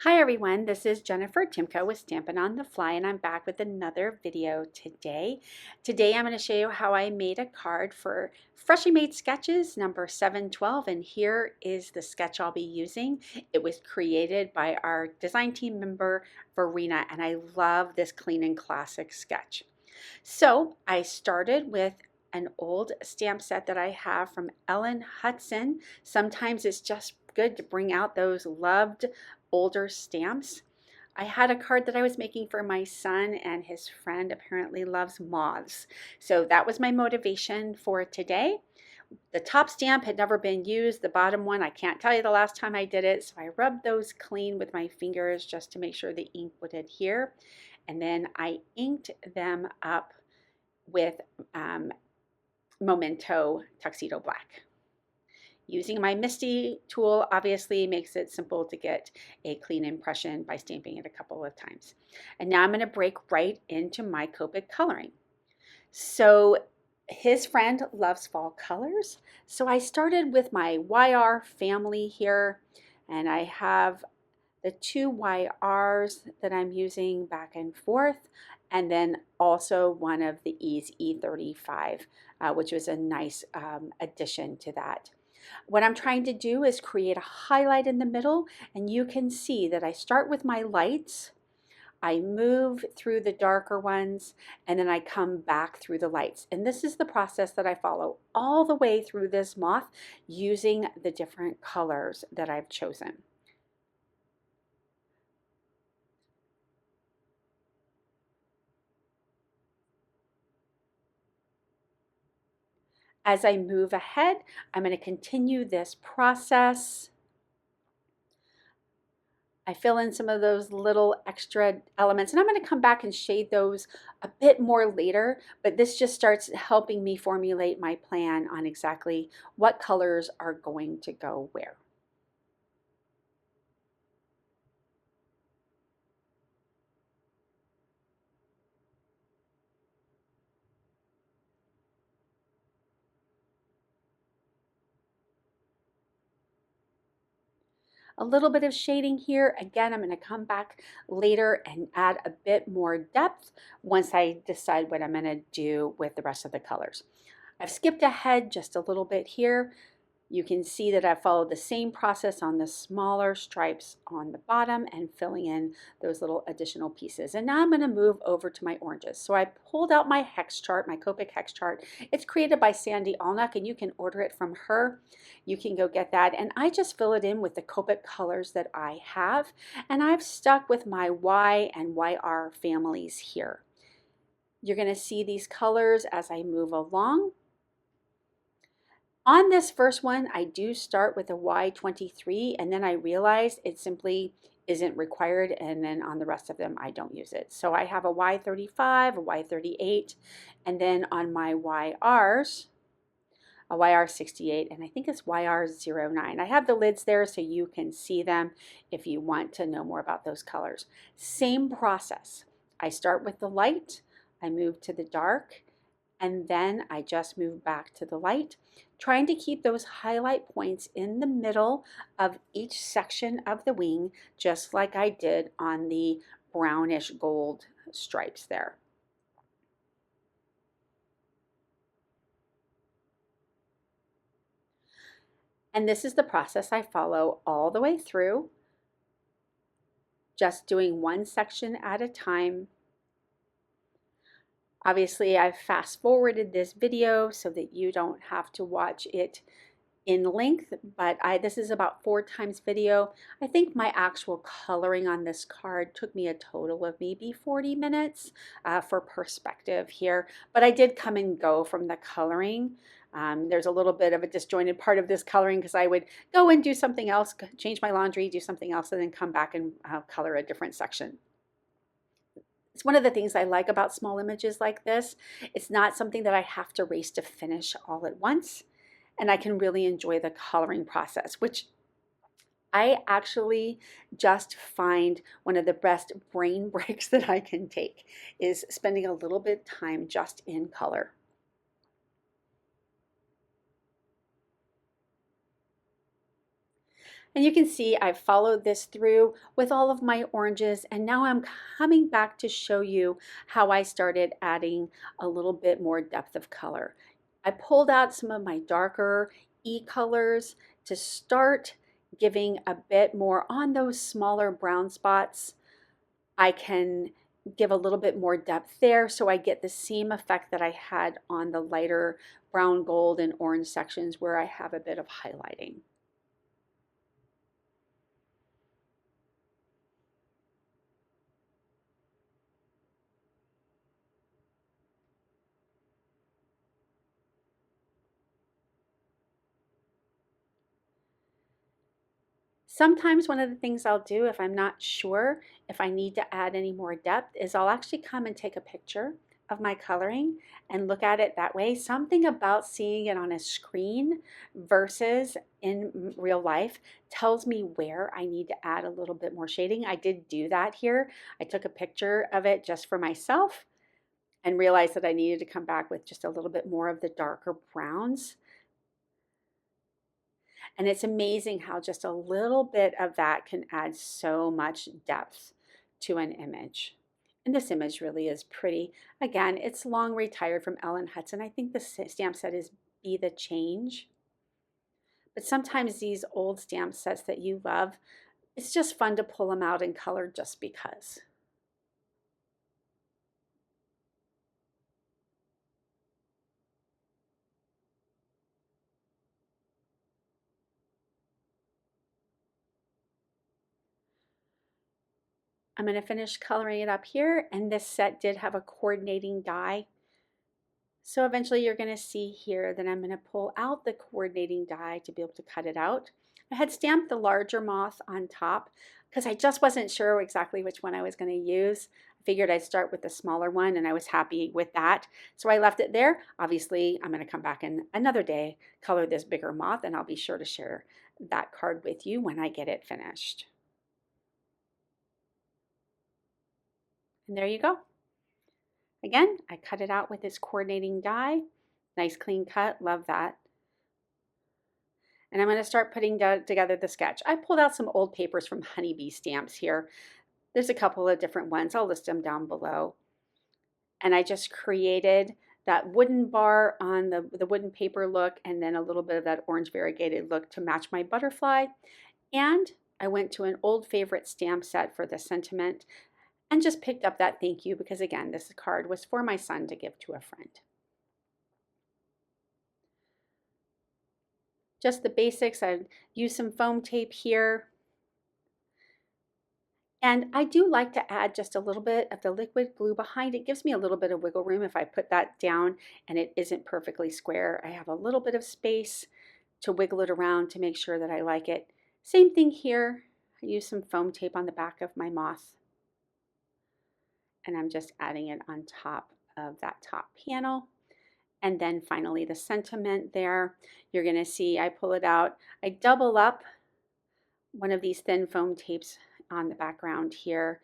Hi everyone, this is Jennifer Timko with Stampin' on the Fly, and I'm back with another video today. Today I'm going to show you how I made a card for Freshly Made Sketches number 712, and here is the sketch I'll be using. It was created by our design team member Verena, and I love this clean and classic sketch. So I started with an old stamp set that I have from Ellen Hudson. Sometimes it's just good to bring out those loved older stamps. I had a card that I was making for my son, and his friend apparently loves moths. So that was my motivation for today. The top stamp had never been used. The bottom one, I can't tell you the last time I did it. So I rubbed those clean with my fingers just to make sure the ink would adhere. And then I inked them up with Memento Tuxedo Black. Using my Misty tool obviously makes it simple to get a clean impression by stamping it a couple of times. And now I'm going to break right into my Copic coloring. So his friend loves fall colors, so I started with my YR family here, and I have the two YRs that I'm using back and forth, and then also one of the E's E35, which was a nice addition to that. What I'm trying to do is create a highlight in the middle, and you can see that I start with my lights, I move through the darker ones, and then I come back through the lights. And this is the process that I follow all the way through this moth using the different colors that I've chosen. As I move ahead, I'm going to continue this process. I fill in some of those little extra elements, and I'm going to come back and shade those a bit more later, but this just starts helping me formulate my plan on exactly what colors are going to go where. A little bit of shading here. Again, I'm going to come back later and add a bit more depth once I decide what I'm going to do with the rest of the colors. I've skipped ahead just a little bit here. You can see that I followed the same process on the smaller stripes on the bottom and filling in those little additional pieces. And now I'm going to move over to my oranges. So I pulled out my hex chart, my Copic hex chart. It's created by Sandy Allnuck, and you can order it from her. You can go get that. And I just fill it in with the Copic colors that I have. And I've stuck with my Y and YR families here. You're going to see these colors as I move along. On this first one, I do start with a Y23, and then I realized it simply isn't required, and then on the rest of them, I don't use it. So I have a Y35, a Y38, and then on my YRs, a YR68, and I think it's YR09. I have the lids there so you can see them if you want to know more about those colors. Same process. I start with the light, I move to the dark, and then I just move back to the light, trying to keep those highlight points in the middle of each section of the wing, just like I did on the brownish gold stripes there. And this is the process I follow all the way through, just doing one section at a time. Obviously, I've fast forwarded this video so that you don't have to watch it in length, but this is about 4 times video. I think my actual coloring on this card took me a total of maybe 40 minutes for perspective here, but I did come and go from the coloring. There's a little bit of a disjointed part of this coloring because I would go and do something else, change my laundry, do something else, and then come back and color a different section. It's one of the things I like about small images like this. It's not something that I have to race to finish all at once, and I can really enjoy the coloring process, which I actually just find one of the best brain breaks that I can take is spending a little bit of time just in color. And you can see I've followed this through with all of my oranges, and now I'm coming back to show you how I started adding a little bit more depth of color. I pulled out some of my darker E-colors to start giving a bit more on those smaller brown spots. I can give a little bit more depth there so I get the same effect that I had on the lighter brown, gold, and orange sections where I have a bit of highlighting. Sometimes one of the things I'll do if I'm not sure if I need to add any more depth is I'll actually come and take a picture of my coloring and look at it that way. Something about seeing it on a screen versus in real life tells me where I need to add a little bit more shading. I did do that here. I took a picture of it just for myself and realized that I needed to come back with just a little bit more of the darker browns. And it's amazing how just a little bit of that can add so much depth to an image. And this image really is pretty. Again, it's long retired from Ellen Hudson. I think the stamp set is Be the Change. But sometimes these old stamp sets that you love, it's just fun to pull them out in color just because. I'm going to finish coloring it up here, and this set did have a coordinating die. So eventually you're going to see here that I'm going to pull out the coordinating die to be able to cut it out. I had stamped the larger moth on top because I just wasn't sure exactly which one I was going to use. I figured I'd start with the smaller one, and I was happy with that. So I left it there. Obviously, I'm going to come back in another day, color this bigger moth, and I'll be sure to share that card with you when I get it finished. And there you go. Again, I cut it out with this coordinating die. Nice clean cut, love that. And I'm going to start putting together the sketch. I pulled out some old papers from Honeybee Stamps here. There's a couple of different ones. I'll list them down below. And I just created that wooden bar on the wooden paper look, and then a little bit of that orange variegated look to match my butterfly. And I went to an old favorite stamp set for the sentiment and just picked up that thank you because, again, this card was for my son to give to a friend. Just the basics. I've used some foam tape here. And I do like to add just a little bit of the liquid glue behind. It gives me a little bit of wiggle room if I put that down and it isn't perfectly square. I have a little bit of space to wiggle it around to make sure that I like it. Same thing here. I use some foam tape on the back of my moth. And I'm just adding it on top of that top panel. And then finally the sentiment there. You're going to see I pull it out. I double up one of these thin foam tapes on the background here.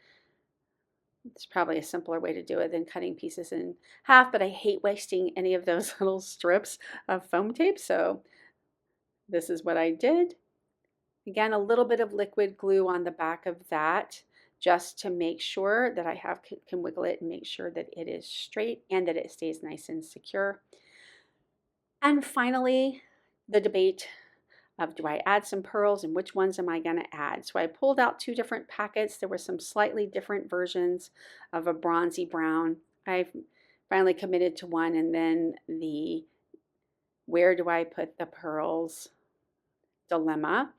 It's probably a simpler way to do it than cutting pieces in half, but I hate wasting any of those little strips of foam tape, so this is what I did. Again, a little bit of liquid glue on the back of that just to make sure that I can wiggle it and make sure that it is straight and that it stays nice and secure. And finally, the debate of do I add some pearls and which ones am I going to add? So I pulled out two different packets. There were some slightly different versions of a bronzy brown. I've finally committed to one, and then the where do I put the pearls dilemma.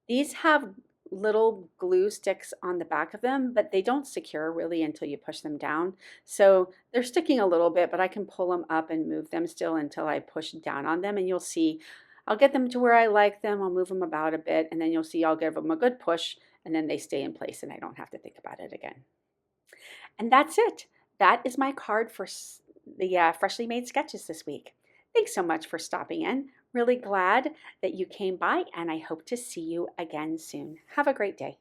These have little glue sticks on the back of them, but they don't secure really until you push them down. So they're sticking a little bit, but I can pull them up and move them still until I push down on them, and you'll see I'll get them to where I like them. I'll move them about a bit, and then you'll see I'll give them a good push, and then they stay in place, and I don't have to think about it again. And that's it. That is my card for the freshly made sketches this week. Thanks so much for stopping in. Really glad that you came by, and I hope to see you again soon. Have a great day.